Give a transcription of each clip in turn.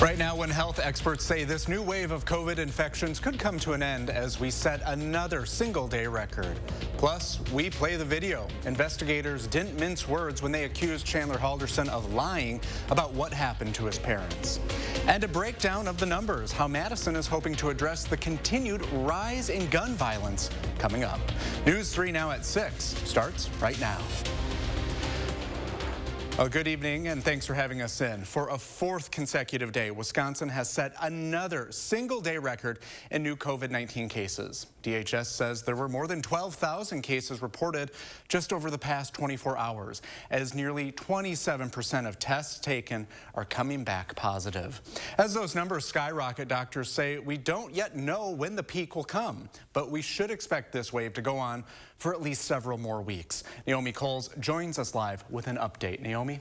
Right now, when health experts say this new wave of COVID infections could come to an end as we set another single-day record. Plus, we play the video. Investigators didn't mince words when they accused Chandler Halderson of lying about what happened to his parents. And a breakdown of the numbers, how Madison is hoping to address the continued rise in gun violence coming up. News 3 now at 6 starts right now. Oh, good evening, and thanks for having us in. For a fourth consecutive day, Wisconsin has set another single-day record in new COVID-19 cases. DHS says there were more than 12,000 cases reported just over the past 24 hours, as nearly 27% of tests taken are coming back positive. As those numbers skyrocket, doctors say we don't yet know when the peak will come, but we should expect this wave to go on for at least several more weeks. Naomi Coles joins us live with an update. Naomi?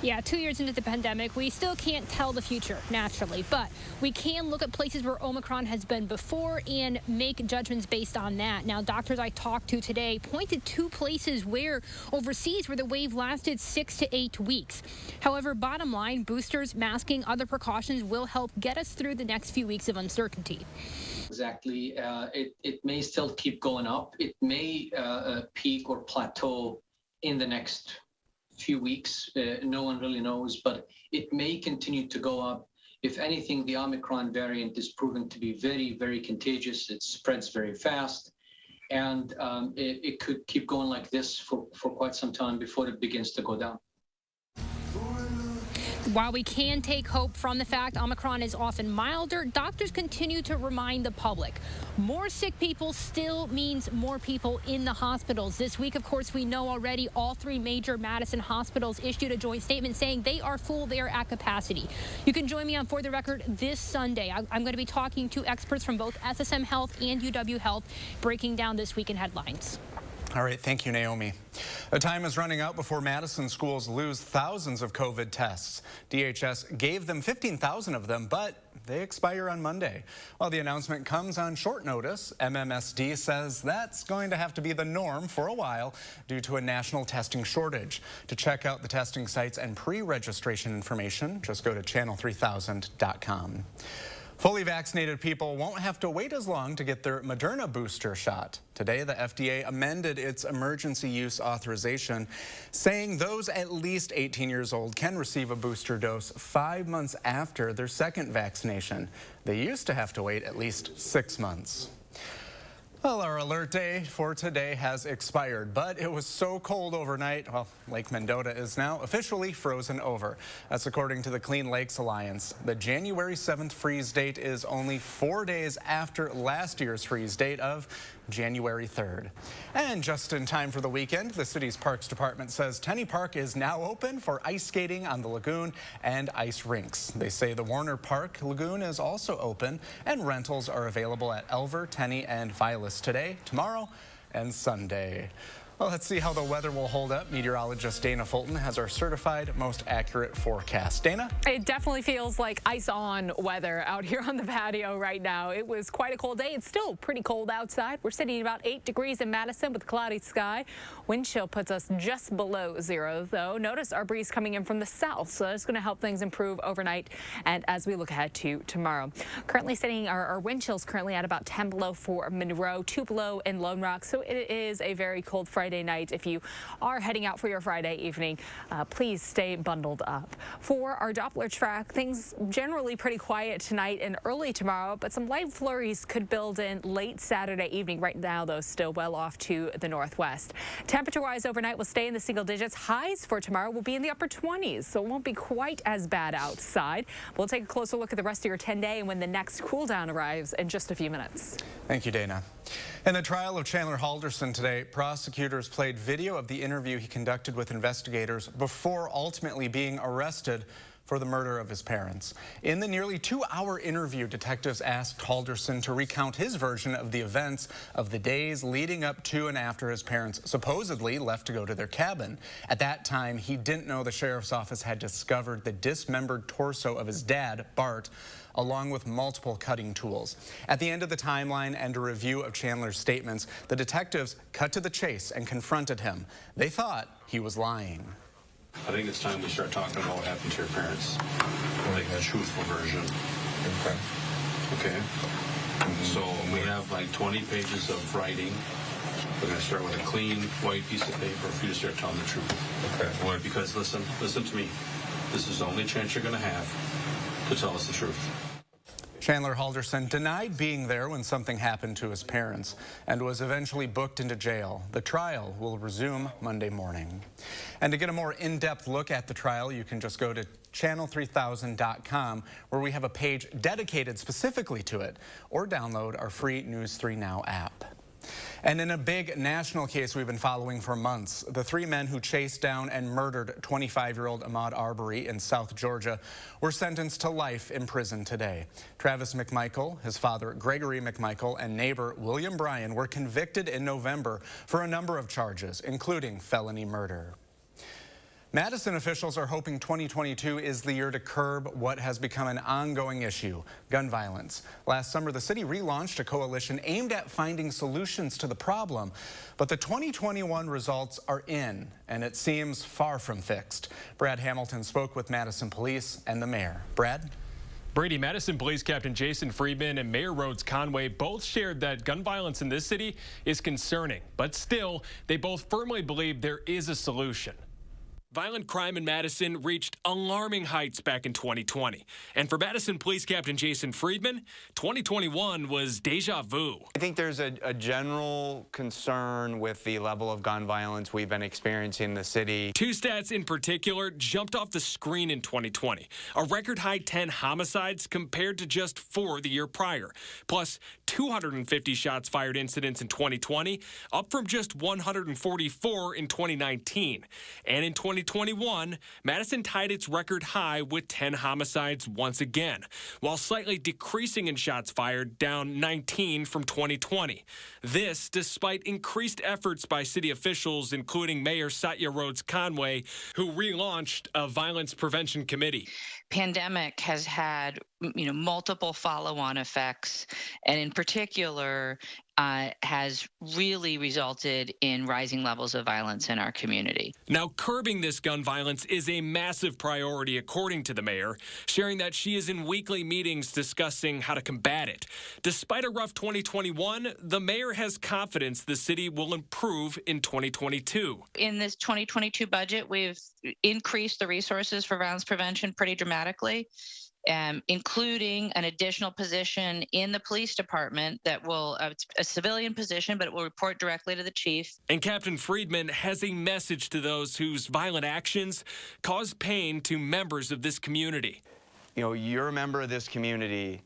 Yeah, 2 years into the pandemic, we still can't tell the future, naturally, but we can look at places where Omicron has been before and make judgments based on that. Now, doctors I talked to today pointed to places overseas where the wave lasted 6 to 8 weeks. However, bottom line, boosters, masking, other precautions will help get us through the next few weeks of uncertainty. Exactly. It may still keep going up. It may peak or plateau in the next few weeks. No one really knows, but it may continue to go up. If anything, the Omicron variant is proven to be very, very contagious. It spreads very fast, and it could keep going like this for quite some time before it begins to go down. While we can take hope from the fact Omicron is often milder, doctors continue to remind the public more sick people still means more people in the hospitals. This week, of course, we know already all three major Madison hospitals issued a joint statement saying they are full, they are at capacity. You can join me on For the Record this Sunday. I'm going to be talking to experts from both SSM Health and UW Health, breaking down this week in headlines. All right, thank you, Naomi. The time is running out before Madison schools lose thousands of COVID tests. DHS gave them 15,000 of them, but they expire on Monday. While the announcement comes on short notice, MMSD says that's going to have to be the norm for a while due to a national testing shortage. To check out the testing sites and pre-registration information, just go to channel3000.com. Fully vaccinated people won't have to wait as long to get their Moderna booster shot. Today, the FDA amended its emergency use authorization, saying those at least 18 years old can receive a booster dose 5 months after their second vaccination. They used to have to wait at least 6 months. Well, our alert day for today has expired, but it was so cold overnight, well, Lake Mendota is now officially frozen over. That's according to the Clean Lakes Alliance. The January 7th freeze date is only 4 days after last year's freeze date of January 3rd. And just in time for the weekend, the city's Parks Department says Tenney Park is now open for ice skating on the lagoon and ice rinks. They say the Warner Park Lagoon is also open, and rentals are available at Elver, Tenney, and Vilas today, tomorrow, and Sunday. Well, let's see how the weather will hold up. Meteorologist Dana Fulton has our certified most accurate forecast. Dana? It definitely feels like ice-on weather out here on the patio right now. It was quite a cold day. It's still pretty cold outside. We're sitting at about 8 degrees in Madison with cloudy sky. Wind chill puts us just below 0, though. Notice our breeze coming in from the south, so that's going to help things improve overnight and as we look ahead to tomorrow. Currently sitting our wind chills currently at about 10 below for Monroe, 2 below in Lone Rock, so it is a very cold Friday night. If you are heading out for your Friday evening, please stay bundled up. For our Doppler track, things generally pretty quiet tonight and early tomorrow, but some light flurries could build in late Saturday evening. Right now, though, still well off to the northwest. Temperature-wise, overnight will stay in the single digits. Highs for tomorrow will be in the upper 20s, so it won't be quite as bad outside. We'll take a closer look at the rest of your 10-day and when the next cool down arrives in just a few minutes. Thank you, Dana. In the trial of Chandler Halderson today, prosecutors played video of the interview he conducted with investigators before ultimately being arrested for the murder of his parents. In the nearly 2-hour interview, detectives asked Halderson to recount his version of the events of the days leading up to and after his parents supposedly left to go to their cabin. At that time, he didn't know the sheriff's office had discovered the dismembered torso of his dad, Bart, along with multiple cutting tools. At the end of the timeline and a review of Chandler's statements, the detectives cut to the chase and confronted him. They thought he was lying. I think it's time we start talking about what happened to your parents. Like a truthful version. Okay. So we have like 20 pages of writing. We're going to start with a clean white piece of paper for you to start telling the truth. Okay. Why? Because listen to me. This is the only chance you're going to have to tell us the truth. Chandler Halderson denied being there when something happened to his parents and was eventually booked into jail. The trial will resume Monday morning. And to get a more in-depth look at the trial, you can just go to channel3000.com, where we have a page dedicated specifically to it, or download our free News 3 Now app. And in a big national case we've been following for months, the three men who chased down and murdered 25-year-old Ahmaud Arbery in South Georgia were sentenced to life in prison today. Travis McMichael, his father Gregory McMichael, and neighbor William Bryan were convicted in November for a number of charges, including felony murder. Madison officials are hoping 2022 is the year to curb what has become an ongoing issue, gun violence. Last summer, the city relaunched a coalition aimed at finding solutions to the problem, but the 2021 results are in, and it seems far from fixed. Brad Hamilton spoke with Madison police and the mayor. Brad? Brady, Madison Police Captain Jason Friedman and Mayor Rhodes Conway both shared that gun violence in this city is concerning, but still, they both firmly believe there is a solution. Violent crime in Madison reached alarming heights back in 2020. And for Madison Police Captain Jason Friedman, 2021 was deja vu. I think there's a general concern with the level of gun violence we've been experiencing in the city. Two stats in particular jumped off the screen in 2020. A record high 10 homicides compared to just 4 the year prior. Plus 250 shots fired incidents in 2020, up from just 144 in 2019. And in 2021, Madison tied its record high with 10 homicides once again, while slightly decreasing in shots fired, down 19 from 2020. This despite increased efforts by city officials, including Mayor Satya Rhodes Conway, who relaunched a violence prevention committee. Pandemic has had, multiple follow-on effects, and in particular has really resulted in rising levels of violence in our community. Now, curbing this gun violence is a massive priority, according to the mayor, sharing that she is in weekly meetings discussing how to combat it. Despite a rough 2021, the mayor has confidence the city will improve in 2022. In this 2022 budget, we've increased the resources for violence prevention pretty dramatically. Including an additional position in the police department that will, it's a civilian position, but it will report directly to the chief. And Captain Friedman has a message to those whose violent actions cause pain to members of this community. You're a member of this community.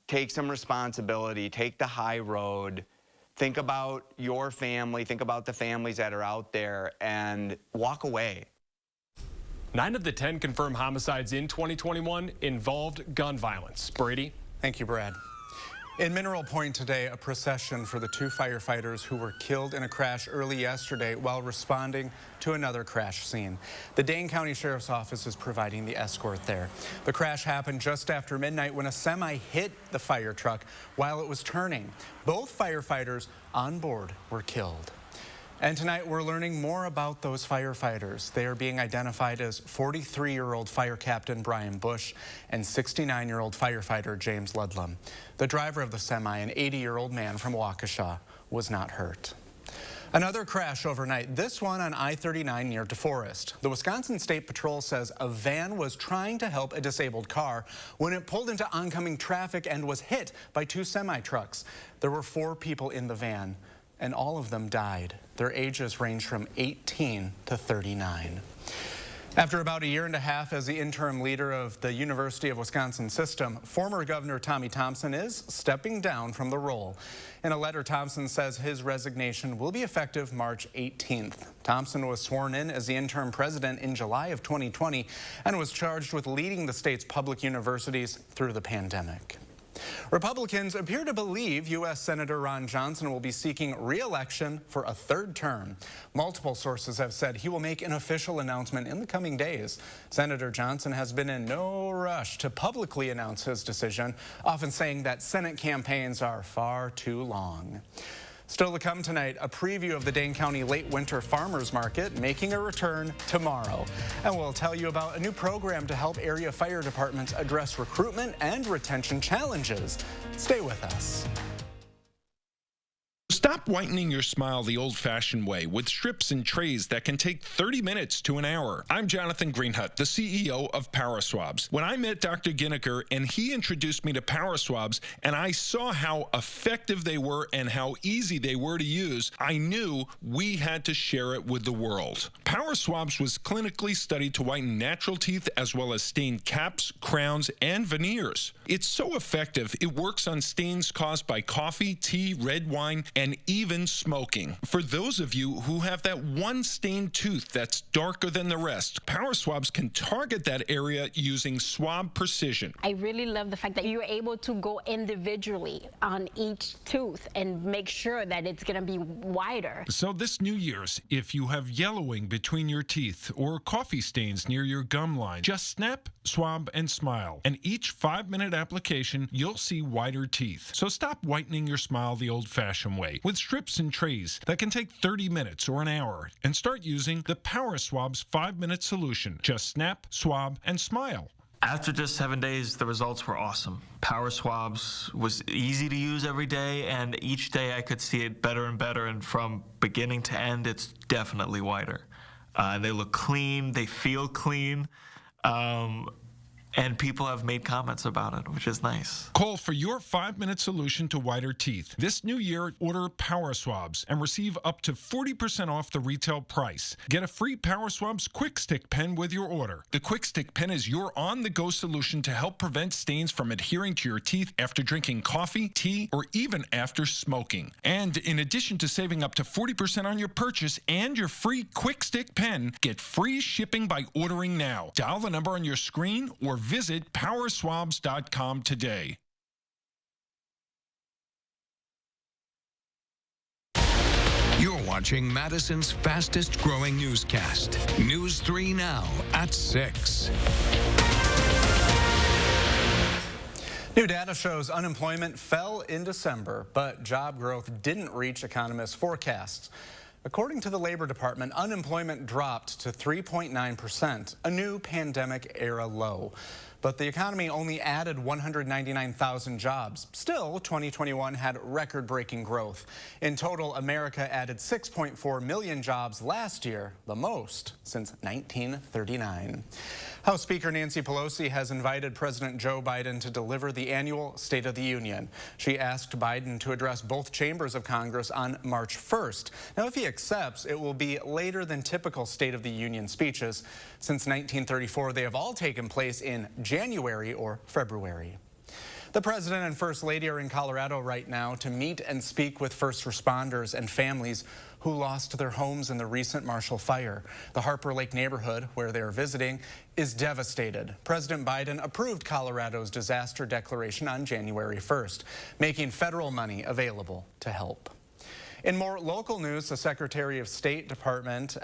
Take some responsibility. Take the high road. Think about your family. Think about the families that are out there and walk away. 9 of the 10 confirmed homicides in 2021 involved gun violence. Brady? Thank you, Brad. In Mineral Point today, a procession for the 2 firefighters who were killed in a crash early yesterday while responding to another crash scene. The Dane County Sheriff's Office is providing the escort there. The crash happened just after midnight when a semi hit the fire truck while it was turning. Both firefighters on board were killed. And tonight we're learning more about those firefighters. They are being identified as 43-year-old Fire Captain Brian Bush and 69-year-old firefighter James Ludlam. The driver of the semi, an 80-year-old man from Waukesha, was not hurt. Another crash overnight, this one on I-39 near DeForest. The Wisconsin State Patrol says a van was trying to help a disabled car when it pulled into oncoming traffic and was hit by 2 semi-trucks. There were 4 people in the van, and all of them died. Their ages range from 18 to 39. After about a year and a half as the interim leader of the University of Wisconsin system, former Governor Tommy Thompson is stepping down from the role. In a letter, Thompson says his resignation will be effective March 18th. Thompson was sworn in as the interim president in July of 2020 and was charged with leading the state's public universities through the pandemic. Republicans appear to believe U.S. Senator Ron Johnson will be seeking re-election for a 3rd term. Multiple sources have said he will make an official announcement in the coming days. Senator Johnson has been in no rush to publicly announce his decision, often saying that Senate campaigns are far too long. Still to come tonight, a preview of the Dane County Late Winter Farmers Market making a return tomorrow. And we'll tell you about a new program to help area fire departments address recruitment and retention challenges. Stay with us. Stop whitening your smile the old-fashioned way with strips and trays that can take 30 minutes to an hour. I'm Jonathan Greenhut, the CEO of Power Swabs. When I met Dr. Ginniker and he introduced me to Power Swabs and I saw how effective they were and how easy they were to use, I knew we had to share it with the world. Power Swabs was clinically studied to whiten natural teeth as well as stain caps, crowns, and veneers. It's so effective, it works on stains caused by coffee, tea, red wine, and even smoking. For those of you who have that one stained tooth that's darker than the rest, Power Swabs can target that area using swab precision. I really love the fact that you're able to go individually on each tooth and make sure that it's going to be wider. So this New Year's, if you have yellowing between your teeth or coffee stains near your gum line, just snap, swab, and smile. And each 5-minute application, you'll see whiter teeth. So stop whitening your smile the old-fashioned way with strips and trays that can take 30 minutes or an hour, and start using the Power Swabs 5-minute solution. Just snap, swab, and smile. After just 7 days, the results were awesome. Power Swabs was easy to use every day, and each day I could see it better and better, and from beginning to end, it's definitely whiter. They look clean, they feel clean, and people have made comments about it, which is nice. Call for your 5-minute solution to whiter teeth. This new year, order Power Swabs and receive up to 40% off the retail price. Get a free Power Swabs Quick Stick pen with your order. The Quick Stick pen is your on-the-go solution to help prevent stains from adhering to your teeth after drinking coffee, tea, or even after smoking. And in addition to saving up to 40% on your purchase and your free Quick Stick pen, get free shipping by ordering now. Dial the number on your screen or visit powerswabs.com today. You're watching Madison's fastest growing newscast. News 3 Now at 6. New data shows unemployment fell in December, but job growth didn't reach economists' forecasts. According to the Labor Department, unemployment dropped to 3.9%, a new pandemic-era low. But the economy only added 199,000 jobs. Still, 2021 had record-breaking growth. In total, America added 6.4 million jobs last year, the most since 1939. House Speaker Nancy Pelosi has invited President Joe Biden to deliver the annual State of the Union. She asked Biden to address both chambers of Congress on March 1st. Now, if he accepts, it will be later than typical State of the Union speeches. Since 1934, they have all taken place in January or February. The President and First Lady are in Colorado right now to meet and speak with first responders and families who lost their homes in the recent Marshall Fire. The Harper Lake neighborhood, where they are visiting, is devastated. President Biden approved Colorado's disaster declaration on January 1st, making federal money available to help. In more local news, the Secretary of the State Department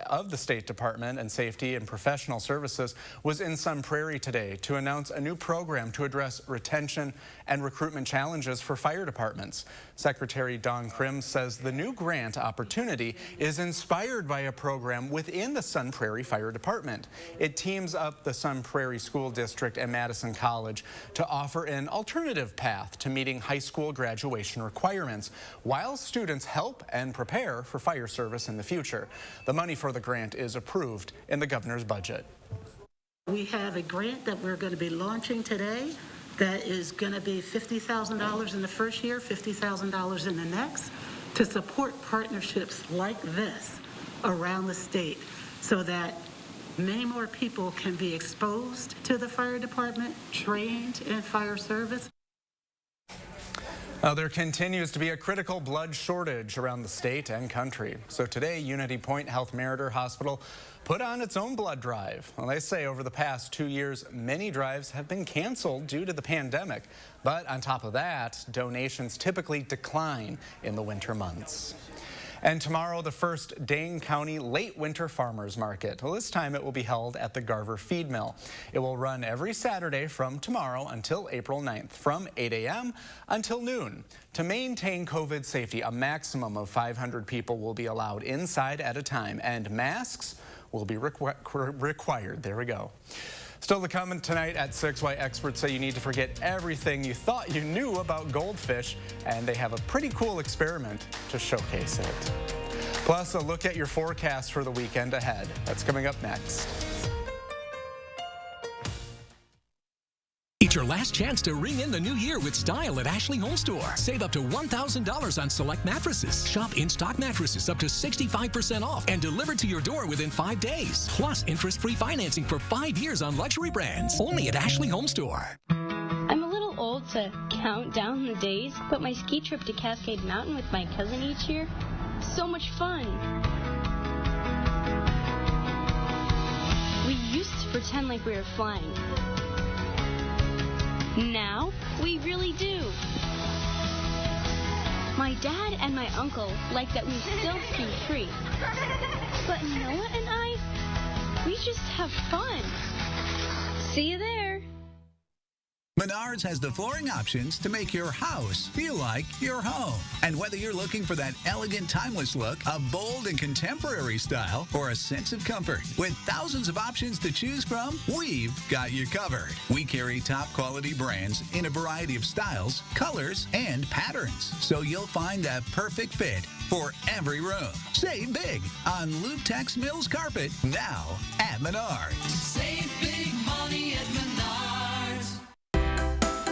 and Safety and Professional Services was in Sun Prairie today to announce a new program to address retention and recruitment challenges for fire departments. Secretary Dawn Krim says the new grant opportunity is inspired by a program within the Sun Prairie Fire Department. It teams up the Sun Prairie School District and Madison College to offer an alternative path to meeting high school graduation requirements while students help and prepare for fire service in the future. The money for the grant is approved in the governor's budget. We have a grant that we're going to be launching today that is going to be $50,000 in the first year, $50,000 in the next, to support partnerships like this around the state so that many more people can be exposed to the fire department, trained in fire service. There continues to be a critical blood shortage around the state and country. So today, Unity Point Health Meritor Hospital put on its own blood drive. Well, they say over the past 2 years, many drives have been canceled due to the pandemic. But on top of that, donations typically decline in the winter months. And tomorrow, the first Dane County Late Winter Farmers Market. Well, this time it will be held at the Garver Feed Mill. It will run every Saturday from tomorrow until April 9th, from 8 a.m. until noon. To maintain COVID safety, a maximum of 500 people will be allowed inside at a time, and masks will be required. There we go. Still to come tonight at 6, why experts say you need to forget everything you thought you knew about goldfish, and they have a pretty cool experiment to showcase it. Plus, a look at your forecast for the weekend ahead. That's coming up next. It's your last chance to ring in the new year with style at Ashley HOMESTORE. Save up to $1,000 on select mattresses. Shop in-stock mattresses up to 65% off and delivered to your door within 5 days. Plus, interest-free financing for 5 years on luxury brands. Only at Ashley HOMESTORE. I'm a little old to count down the days, but my ski trip to Cascade Mountain with my cousin each year, so much fun. We used to pretend like we were flying. Now, we really do. My dad and my uncle like that we still ski free. But Noah and I, we just have fun. See you there. Menards has the flooring options to make your house feel like your home. And whether you're looking for that elegant, timeless look, a bold and contemporary style, or a sense of comfort, with thousands of options to choose from, we've got you covered. We carry top quality brands in a variety of styles, colors, and patterns, so you'll find that perfect fit for every room. Save big on Lutex Mills carpet now at Menards. Save big money at Menards.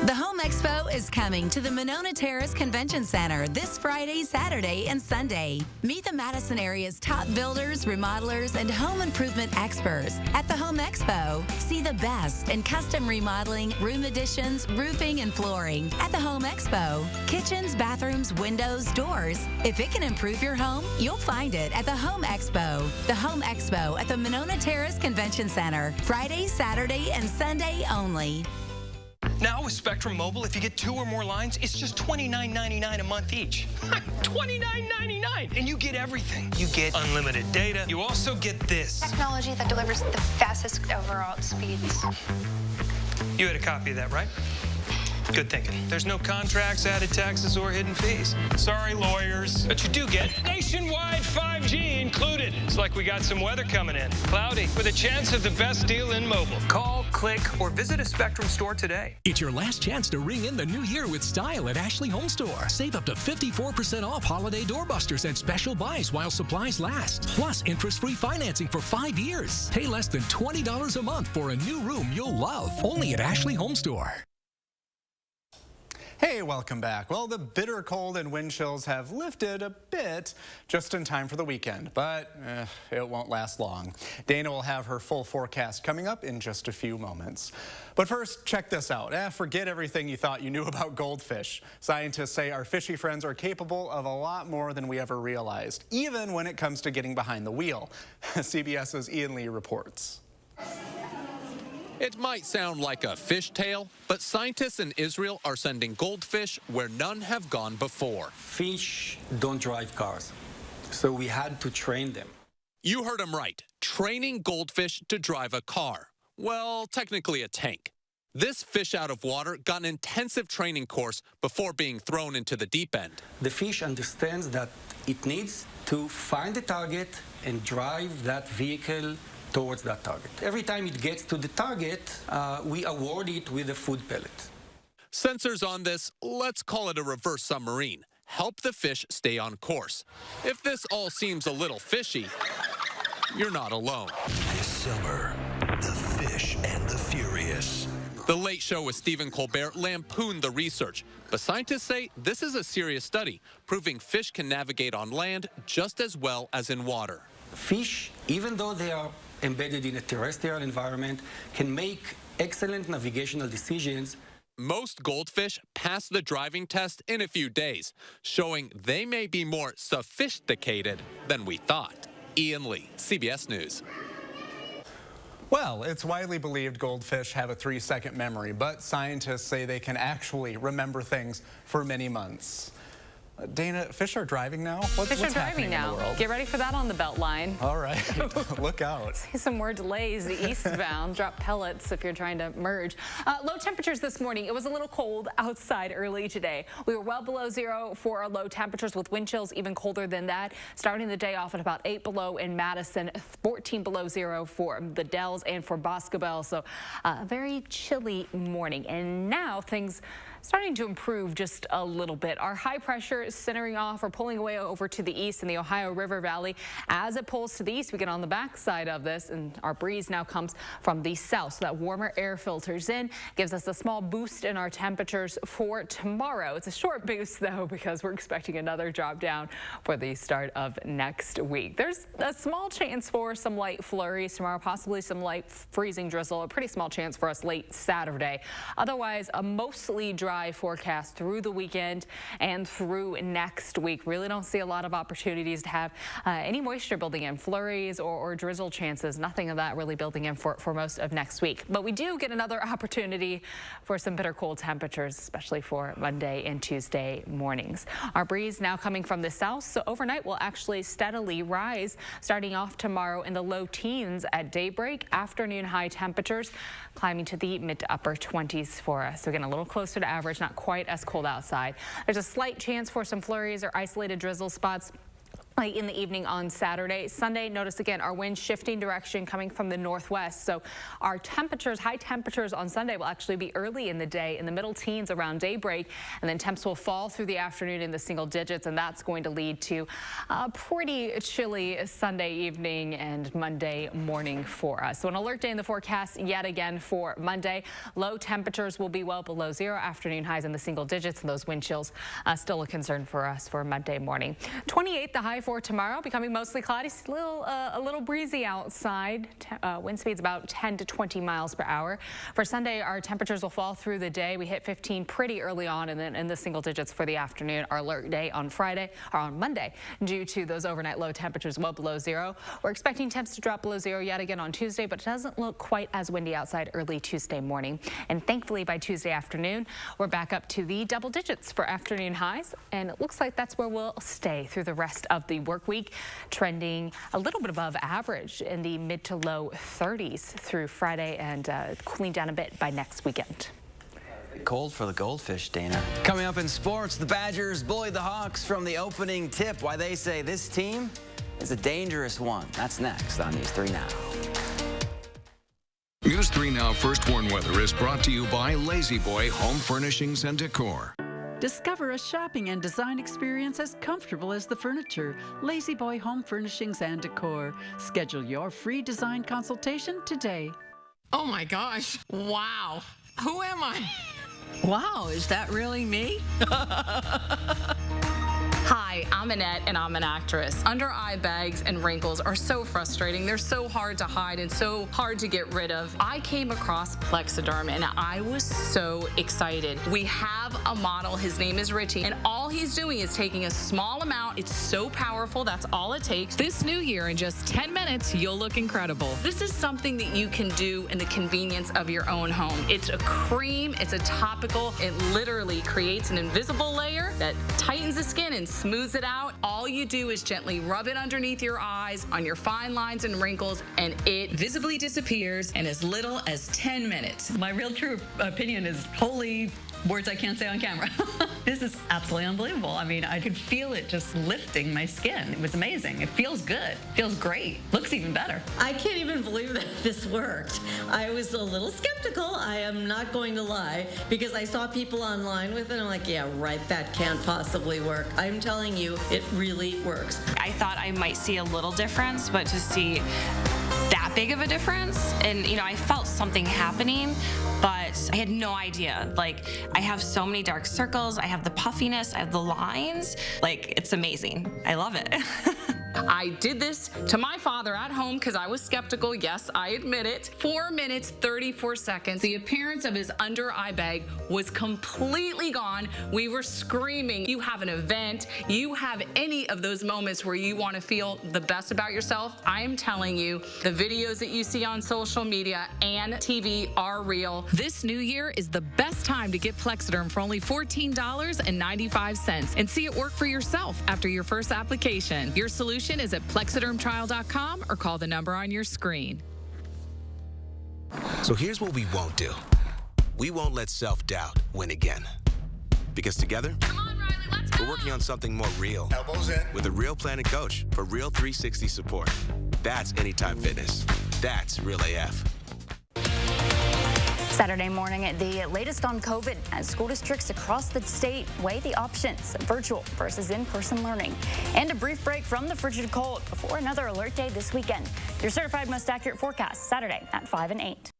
The Home Expo is coming to the Monona Terrace Convention Center this Friday, Saturday, and Sunday. Meet the Madison area's top builders, remodelers, and home improvement experts at the Home Expo. See the best in custom remodeling, room additions, roofing, and flooring at the Home Expo. Kitchens, bathrooms, windows, doors. If it can improve your home, you'll find it at the Home Expo. The Home Expo at the Monona Terrace Convention Center. Friday, Saturday, and Sunday only. Now with Spectrum Mobile, if you get 2 or more lines, it's just $29.99 a month each. $29.99! And you get everything. You get unlimited data. You also get this. Technology that delivers the fastest overall speeds. You had a copy of that, right? Good thinking. There's no contracts, added taxes, or hidden fees. Sorry, lawyers. But you do get nationwide 5G included. It's like we got some weather coming in. Cloudy, with a chance of the best deal in mobile. Call, click, or visit a Spectrum store today. It's your last chance to ring in the new year with style at Ashley HOMESTORE. Save up to 54% off holiday doorbusters and special buys while supplies last. Plus, interest-free financing for 5 years. Pay less than $20 a month for a new room you'll love. Only at Ashley HOMESTORE. Hey, welcome back. Well, the bitter cold and wind chills have lifted a bit just in time for the weekend, but it won't last long. Dana will have her full forecast coming up in just a few moments. But first, check this out. Forget everything you thought you knew about goldfish. Scientists say our fishy friends are capable of a lot more than we ever realized, even when it comes to getting behind the wheel. CBS's Ian Lee reports. It might sound like a fish tale, but scientists in Israel are sending goldfish where none have gone before. Fish don't drive cars, so we had to train them. You heard him right. Training goldfish to drive a car. Well, technically a tank. This fish out of water got an intensive training course before being thrown into the deep end. The fish understands that it needs to find the target and drive that vehicle towards that target. Every time it gets to the target, we award it with a food pellet. Sensors on this, let's call it a reverse submarine, help the fish stay on course. If this all seems a little fishy, you're not alone. This summer, the fish and the furious. The Late Show with Stephen Colbert lampooned the research, but scientists say this is a serious study, proving fish can navigate on land just as well as in water. Fish, even though they are embedded in a terrestrial environment, can make excellent navigational decisions. Most goldfish pass the driving test in a few days, showing they may be more sophisticated than we thought. Ian Lee, CBS News. Well, it's widely believed goldfish have a 3-second memory, but scientists say they can actually remember things for many months. Dana, fish are driving now? Fish are driving in now. the world? Get ready for that on the Beltline. All right, look out. See some more delays eastbound. Drop pellets if you're trying to merge. Low temperatures this morning. It was a little cold outside early today. We were well below zero for our low temperatures with wind chills even colder than that. Starting the day off at about 8 below in Madison, 14 below zero for the Dells and for Boscobel. So a very chilly morning. And now things starting to improve just a little bit. Our high pressure is centering off or pulling away over to the east in the Ohio River Valley. As it pulls to the east, we get on the backside of this, and our breeze now comes from the south. So that warmer air filters in, gives us a small boost in our temperatures for tomorrow. It's a short boost, though, because we're expecting another drop down for the start of next week. There's a small chance for some light flurries tomorrow, possibly some light freezing drizzle, a pretty small chance for us late Saturday. Otherwise, a mostly dry forecast through the weekend and through next week. Really don't see a lot of opportunities to have any moisture building in, flurries or drizzle chances. Nothing of that really building in for most of next week. But we do get another opportunity for some bitter cold temperatures, especially for Monday and Tuesday mornings. Our breeze now coming from the south, so overnight will actually steadily rise, starting off tomorrow in the low teens at daybreak. Afternoon high temperatures climbing to the mid to upper 20s for us. So again, a little closer to average, not quite as cold outside. There's a slight chance for some flurries or isolated drizzle spots late in the evening on Saturday. Sunday, notice again our wind shifting direction coming from the northwest. So our temperatures, high temperatures on Sunday will actually be early in the day in the middle teens around daybreak, and then temps will fall through the afternoon in the single digits, and that's going to lead to a pretty chilly Sunday evening and Monday morning for us. So an alert day in the forecast yet again for Monday. Low temperatures will be well below zero, afternoon highs in the single digits, and those wind chills still a concern for us for Monday morning. 28 the high for tomorrow, becoming mostly cloudy, a little breezy outside. Wind speeds about 10 to 20 miles per hour. For Sunday, our temperatures will fall through the day. We hit 15 pretty early on, and then in the single digits for the afternoon. Our alert day on Friday or on Monday, due to those overnight low temperatures well below zero. We're expecting temps to drop below zero yet again on Tuesday, but it doesn't look quite as windy outside early Tuesday morning. And thankfully, by Tuesday afternoon, we're back up to the double digits for afternoon highs, and it looks like that's where we'll stay through the rest of the work week, trending a little bit above average in the mid to low 30s through Friday, and cooling down a bit by next weekend. Cold for the goldfish, Dana. Coming up in sports, the Badgers bullied the Hawks from the opening tip. Why they say this team is a dangerous one. That's next on News 3 Now. News 3 Now First Warn Weather is brought to you by Lazy Boy Home Furnishings and Decor. Discover a shopping and design experience as comfortable as the furniture. Lazy Boy Home Furnishings and Decor. Schedule your free design consultation today. Oh my gosh. Wow. Who am I? Wow, is that really me? Hi, I'm Annette, and I'm an actress. Under eye bags and wrinkles are so frustrating. They're so hard to hide and so hard to get rid of. I came across Plexiderm, and I was so excited. We have a model. His name is Richie, and all he's doing is taking a small amount. It's so powerful. That's all it takes. This new year, in just 10 minutes, you'll look incredible. This is something that you can do in the convenience of your own home. It's a cream. It's a topical. It literally creates an invisible layer that tightens the skin and smooths it out. All you do is gently rub it underneath your eyes, on your fine lines and wrinkles, and it visibly disappears in as little as 10 minutes. My real true opinion is holy words I can't say on camera. This is absolutely unbelievable. I mean, I could feel it just lifting my skin. It was amazing. It feels good. Feels great. Looks even better. I can't even believe that this worked. I was a little skeptical, I am not going to lie, because I saw people online with it, and I'm like, yeah, right, that can't possibly work. I'm telling you, it really works. I thought I might see a little difference, but to see that big of a difference, and you know, I felt something happening, but I had no idea. Like, I have so many dark circles, I have the puffiness, I have the lines. Like, it's amazing. I love it. I did this to my father at home because I was skeptical. Yes, I admit it. 4 minutes, 34 seconds. The appearance of his under eye bag was completely gone. We were screaming. You have an event, you have any of those moments where you want to feel the best about yourself. I am telling you, the videos that you see on social media and TV are real. This new year is the best time to get Plexiderm for only $14.95 and see it work for yourself after your first application. Your solution is at plexidermtrial.com or call the number on your screen. So here's what we won't do. We won't let self-doubt win again. Because together, we're working on something more real. Elbows in. With a real plan and coach for real 360 support. That's Anytime Fitness. That's Real AF. Saturday morning, the latest on COVID as school districts across the state weigh the options of virtual versus in-person learning. And a brief break from the frigid cold before another alert day this weekend. Your certified most accurate forecast Saturday at 5 and 8.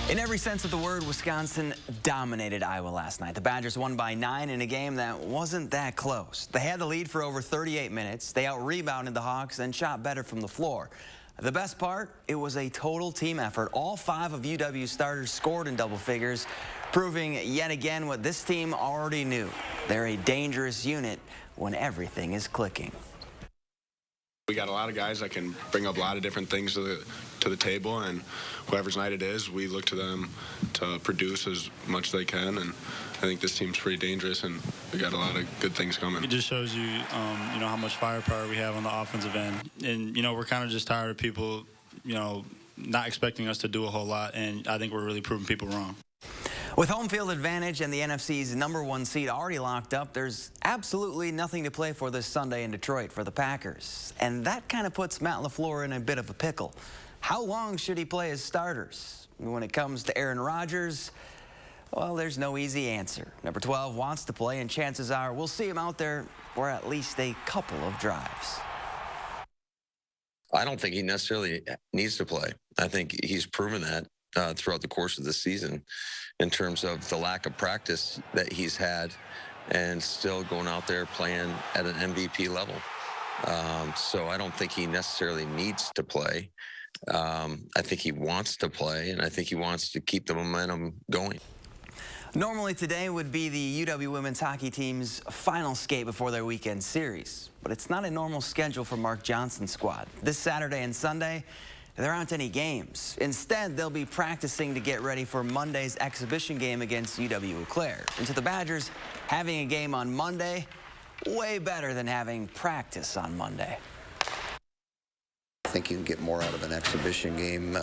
In every sense of the word, Wisconsin dominated Iowa last night. The Badgers won by 9 in a game that wasn't that close. They had the lead for over 38 minutes. They out-rebounded the Hawks and shot better from the floor. The best part, it was a total team effort. All 5 of UW's starters scored in double figures, proving yet again what this team already knew. They're a dangerous unit when everything is clicking. We got a lot of guys that can bring up a lot of different things to the table, and whoever's night it is, we look to them to produce as much as they can, and I think this team's pretty dangerous, and we got a lot of good things coming. It just shows you, you know, how much firepower we have on the offensive end, and you know, we're kind of just tired of people, you know, not expecting us to do a whole lot, and I think we're really proving people wrong. With home field advantage and the NFC's #1 seed already locked up, there's absolutely nothing to play for this Sunday in Detroit for the Packers. And that kind of puts Matt LaFleur in a bit of a pickle. How long should he play his starters? When it comes to Aaron Rodgers, well, there's no easy answer. Number 12 wants to play, and chances are we'll see him out there for at least a couple of drives. I don't think he necessarily needs to play. I think he's proven that throughout the course of the season in terms of the lack of practice that he's had and still going out there playing at an MVP level. So I don't think he necessarily needs to play. I think he wants to play, and I think he wants to keep the momentum going. Normally today would be the UW women's hockey team's final skate before their weekend series, but it's not a normal schedule for Mark Johnson's squad. This Saturday and Sunday, there aren't any games. Instead, they'll be practicing to get ready for Monday's exhibition game against UW-Eau Claire. And to the Badgers, having a game on Monday, way better than having practice on Monday. I think you can get more out of an exhibition game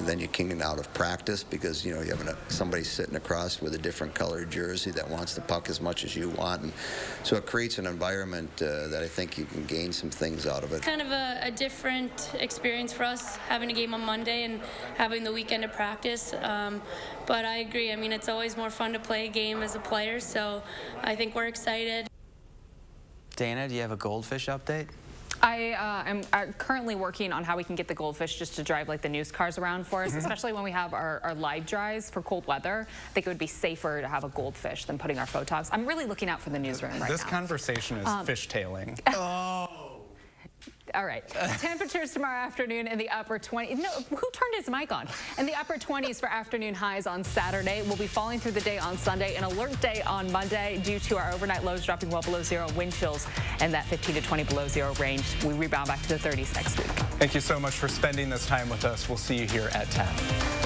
than you can out of practice, because you know you have somebody sitting across with a different colored jersey that wants the puck as much as you want, and so it creates an environment that I think you can gain some things out of it. It's kind of a different experience for us having a game on Monday and having the weekend to practice, but I agree. I mean, it's always more fun to play a game as a player, so I think we're excited. Dana, do you have a goldfish update? I am currently working on how we can get the goldfish just to drive like the news cars around for us, especially when we have our live drives for cold weather. I think it would be safer to have a goldfish than putting our photogs. I'm really looking out for the newsroom right now. This conversation is fishtailing. Oh. All right. Temperatures tomorrow afternoon in the upper 20s. No, who turned his mic on? In the upper 20s for afternoon highs on Saturday. We'll be falling through the day on Sunday. An alert day on Monday due to our overnight lows dropping well below zero, wind chills, and that 15 to 20 below zero range. We rebound back to the 30s next week. Thank you so much for spending this time with us. We'll see you here at 10.